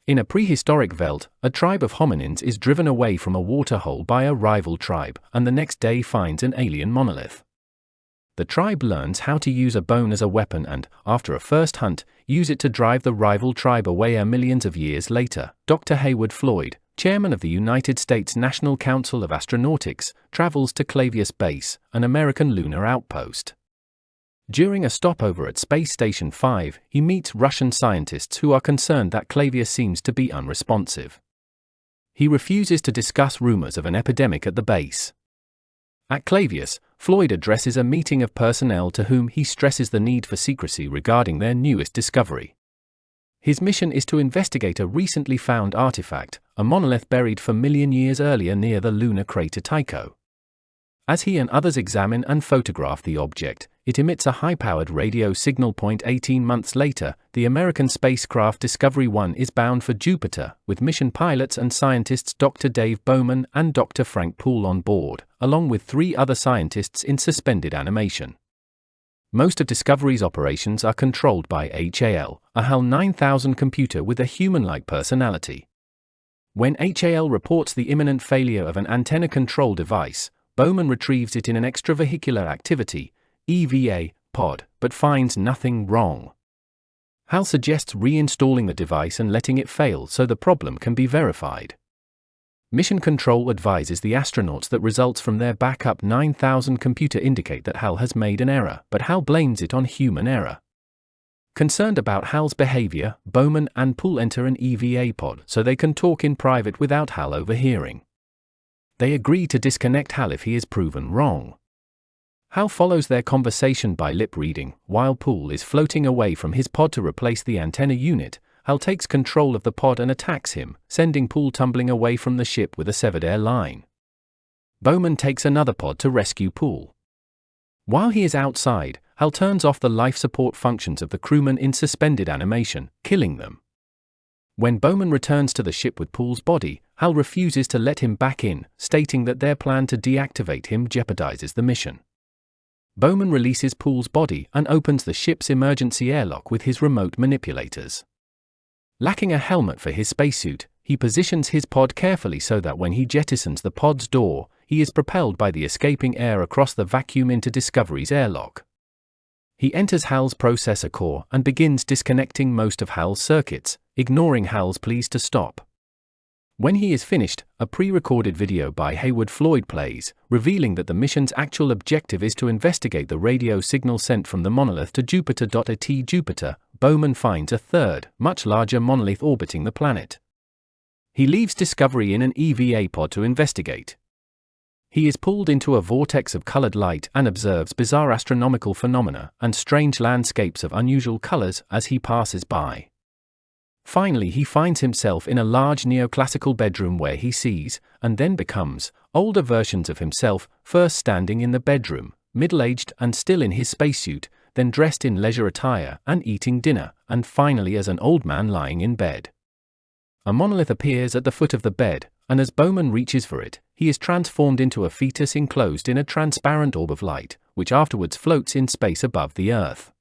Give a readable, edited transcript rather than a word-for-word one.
In a prehistoric veldt, a tribe of hominins is driven away from a waterhole by a rival tribe, and the next day finds an alien monolith. The tribe learns how to use a bone as a weapon and, after a first hunt, use it to drive the rival tribe away. Millions of years later, Dr. Heywood Floyd, chairman of the United States National Council of Astronautics, travels to Clavius Base, an American lunar outpost. During a stopover at Space Station 5, he meets Russian scientists who are concerned that Clavius seems to be unresponsive. He refuses to discuss rumors of an epidemic at the base. At Clavius, Floyd addresses a meeting of personnel to whom he stresses the need for secrecy regarding their newest discovery. His mission is to investigate a recently found artifact, a monolith buried 4 million years earlier near the lunar crater Tycho. As he and others examine and photograph the object, it emits a high-powered radio signal. 18 months later, the American spacecraft Discovery 1 is bound for Jupiter, with mission pilots and scientists Dr. Dave Bowman and Dr. Frank Poole on board, along with 3 other scientists in suspended animation. Most of Discovery's operations are controlled by HAL, a HAL 9000 computer with a human-like personality. When HAL reports the imminent failure of an antenna control device, Bowman retrieves it in an extravehicular activity (EVA) pod, but finds nothing wrong. HAL suggests reinstalling the device and letting it fail so the problem can be verified. Mission Control advises the astronauts that results from their backup 9000 computer indicate that HAL has made an error, but HAL blames it on human error. Concerned about HAL's behavior, Bowman and Poole enter an EVA pod so they can talk in private without HAL overhearing. They agree to disconnect HAL if he is proven wrong. HAL follows their conversation by lip reading. While Poole is floating away from his pod to replace the antenna unit, HAL takes control of the pod and attacks him, sending Poole tumbling away from the ship with a severed air line. Bowman takes another pod to rescue Poole. While he is outside, HAL turns off the life support functions of the crewmen in suspended animation, killing them. When Bowman returns to the ship with Poole's body, HAL refuses to let him back in, stating that their plan to deactivate him jeopardizes the mission. Bowman releases Poole's body and opens the ship's emergency airlock with his remote manipulators. Lacking a helmet for his spacesuit, he positions his pod carefully so that when he jettisons the pod's door, he is propelled by the escaping air across the vacuum into Discovery's airlock. He enters HAL's processor core and begins disconnecting most of HAL's circuits, ignoring HAL's pleas to stop. When he is finished, a pre-recorded video by Heywood Floyd plays, revealing that the mission's actual objective is to investigate the radio signal sent from the monolith to Jupiter. At Jupiter, Bowman finds a third, much larger monolith orbiting the planet. He leaves Discovery in an EVA pod to investigate. He is pulled into a vortex of colored light and observes bizarre astronomical phenomena and strange landscapes of unusual colors as he passes by. Finally, he finds himself in a large neoclassical bedroom where he sees, and then becomes, older versions of himself, first standing in the bedroom, middle-aged and still in his spacesuit, then dressed in leisure attire and eating dinner, and finally as an old man lying in bed. A monolith appears at the foot of the bed, and as Bowman reaches for it, he is transformed into a fetus enclosed in a transparent orb of light, which afterwards floats in space above the Earth.